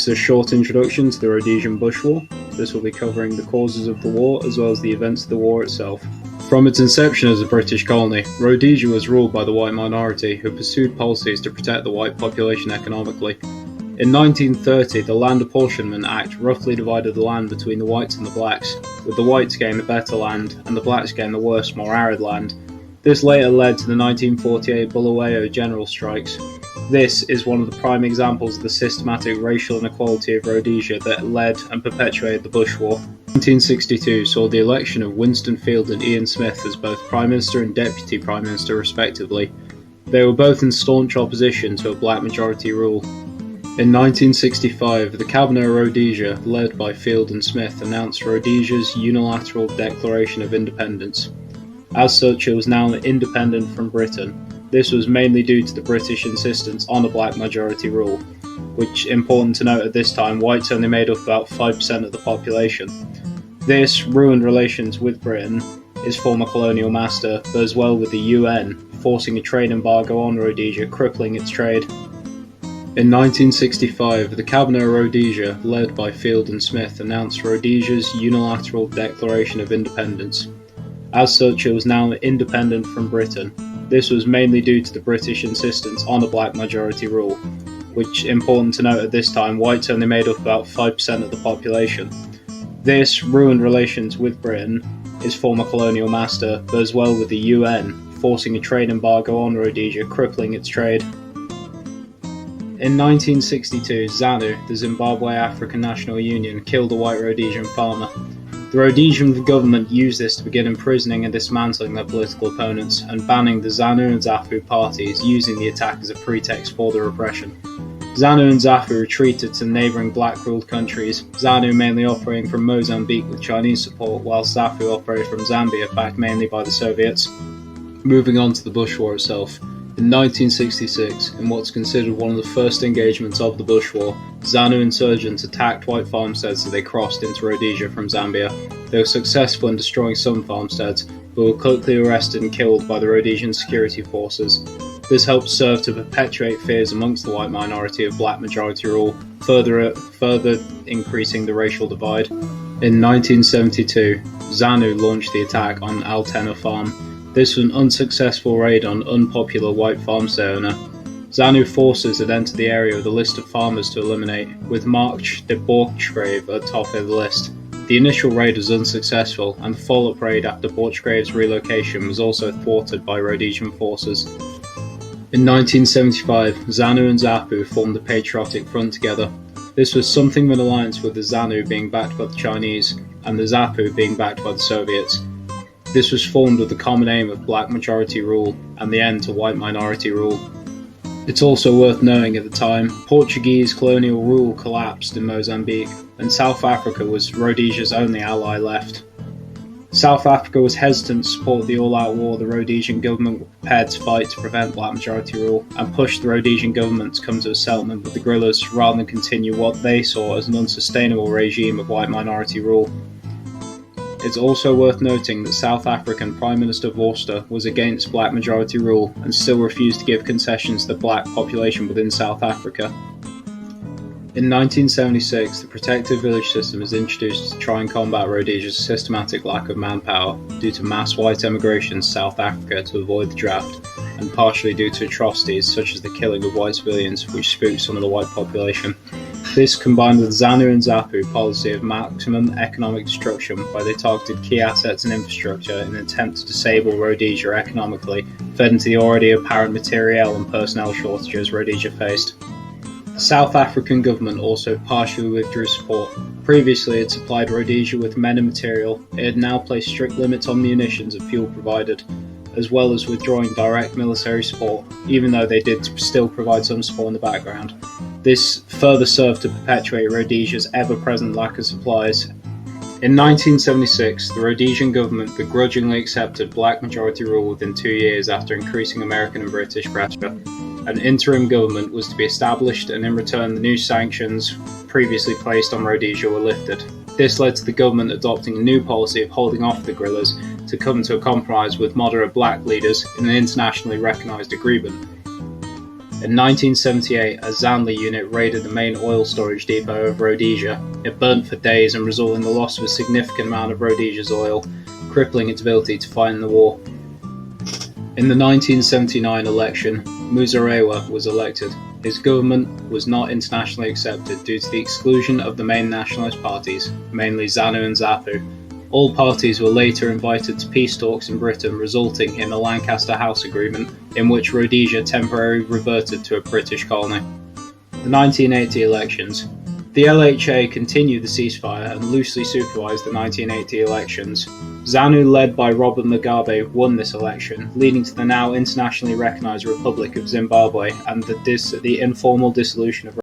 This is a short introduction to the Rhodesian Bush War. This will be covering the causes of the war as well as the events of the war itself. From its inception as a British colony, Rhodesia was ruled by the white minority who pursued policies to protect the white population economically. In 1930, the Land Apportionment Act roughly divided the land between the whites and the blacks, with the whites getting the better land and the blacks getting the worse, more arid land. This later led to the 1948 Bulawayo general strikes. This is one of the prime examples of the systematic racial inequality of Rhodesia that led and perpetuated the Bush War. 1962 saw the election of Winston Field and Ian Smith as both Prime Minister and Deputy Prime Minister respectively. They were both in staunch opposition to a black majority rule. In 1965, the Cabinet of Rhodesia, led by Field and Smith, announced Rhodesia's unilateral declaration of independence. As such, it was now independent from Britain. This was mainly due to the British insistence on a black majority rule, which, important to note at this time, whites only made up about 5% of the population. This ruined relations with Britain, its former colonial master, but as well with the UN, forcing a trade embargo on Rhodesia, crippling its trade. In 1965, the Cabinet of Rhodesia, led by Field and Smith, announced Rhodesia's unilateral declaration of independence. As such, it was now independent from Britain. This was mainly due to the British insistence on a black majority rule, which, important to note at this time, whites only made up about 5% of the population. This ruined relations with Britain, its former colonial master, but as well with the UN, forcing a trade embargo on Rhodesia, crippling its trade. In 1962, ZANU, the Zimbabwe African National Union, killed a white Rhodesian farmer. The Rhodesian government used this to begin imprisoning and dismantling their political opponents and banning the ZANU and ZAPU parties, using the attack as a pretext for the repression. ZANU and ZAPU retreated to neighbouring black-ruled countries, ZANU mainly operating from Mozambique with Chinese support, while ZAPU operated from Zambia, backed mainly by the Soviets. Moving on to the Bush War itself. In 1966, in what's considered one of the first engagements of the Bush War, ZANU insurgents attacked white farmsteads as they crossed into Rhodesia from Zambia. They were successful in destroying some farmsteads, but were quickly arrested and killed by the Rhodesian security forces. This helped serve to perpetuate fears amongst the white minority of black majority rule, further increasing the racial divide. In 1972, ZANU launched the attack on Altena Farm. This was an unsuccessful raid on unpopular white farmstead owner. ZANU forces had entered the area with a list of farmers to eliminate, with Mark de Borchgrave at the top of the list. The initial raid was unsuccessful, and the follow-up raid after Borchgrave's relocation was also thwarted by Rhodesian forces. In 1975, ZANU and ZAPU formed the Patriotic Front together. This was something of an alliance, with the ZANU being backed by the Chinese, and the ZAPU being backed by the Soviets. This was formed with the common aim of black majority rule and the end to white minority rule. It's also worth knowing at the time, Portuguese colonial rule collapsed in Mozambique, and South Africa was Rhodesia's only ally left. South Africa was hesitant to support the all-out war the Rhodesian government were prepared to fight to prevent black majority rule, and pushed the Rhodesian government to come to a settlement with the guerrillas rather than continue what they saw as an unsustainable regime of white minority rule. It's also worth noting that South African Prime Minister Vorster was against black majority rule and still refused to give concessions to the black population within South Africa. In 1976, the protective village system was introduced to try and combat Rhodesia's systematic lack of manpower due to mass white emigration to South Africa to avoid the draft, and partially due to atrocities such as the killing of white civilians, which spooked some of the white population. This, combined with ZANU and ZAPU policy of maximum economic destruction, where they targeted key assets and infrastructure in an attempt to disable Rhodesia economically, fed into the already apparent materiel and personnel shortages Rhodesia faced. The South African government also partially withdrew support. Previously, it supplied Rhodesia with men and material. It had now placed strict limits on munitions and fuel provided, as well as withdrawing direct military support, even though they did still provide some support in the background. This further served to perpetuate Rhodesia's ever-present lack of supplies. In 1976, the Rhodesian government begrudgingly accepted black majority rule within 2 years after increasing American and British pressure. An interim government was to be established, and in return the new sanctions previously placed on Rhodesia were lifted. This led to the government adopting a new policy of holding off the guerrillas to come to a compromise with moderate black leaders in an internationally recognised agreement. In 1978, a Zanli unit raided the main oil storage depot of Rhodesia. It burnt for days and resulted in the loss of a significant amount of Rhodesia's oil, crippling its ability to fight in the war. In the 1979 election, Muzorewa was elected. His government was not internationally accepted due to the exclusion of the main nationalist parties, mainly ZANU and ZAPU. All parties were later invited to peace talks in Britain, resulting in the Lancaster House Agreement, in which Rhodesia temporarily reverted to a British colony. The 1980 elections. The LHA continued the ceasefire and loosely supervised the 1980 elections. ZANU, led by Robert Mugabe, won this election, leading to the now internationally recognised Republic of Zimbabwe and the informal dissolution of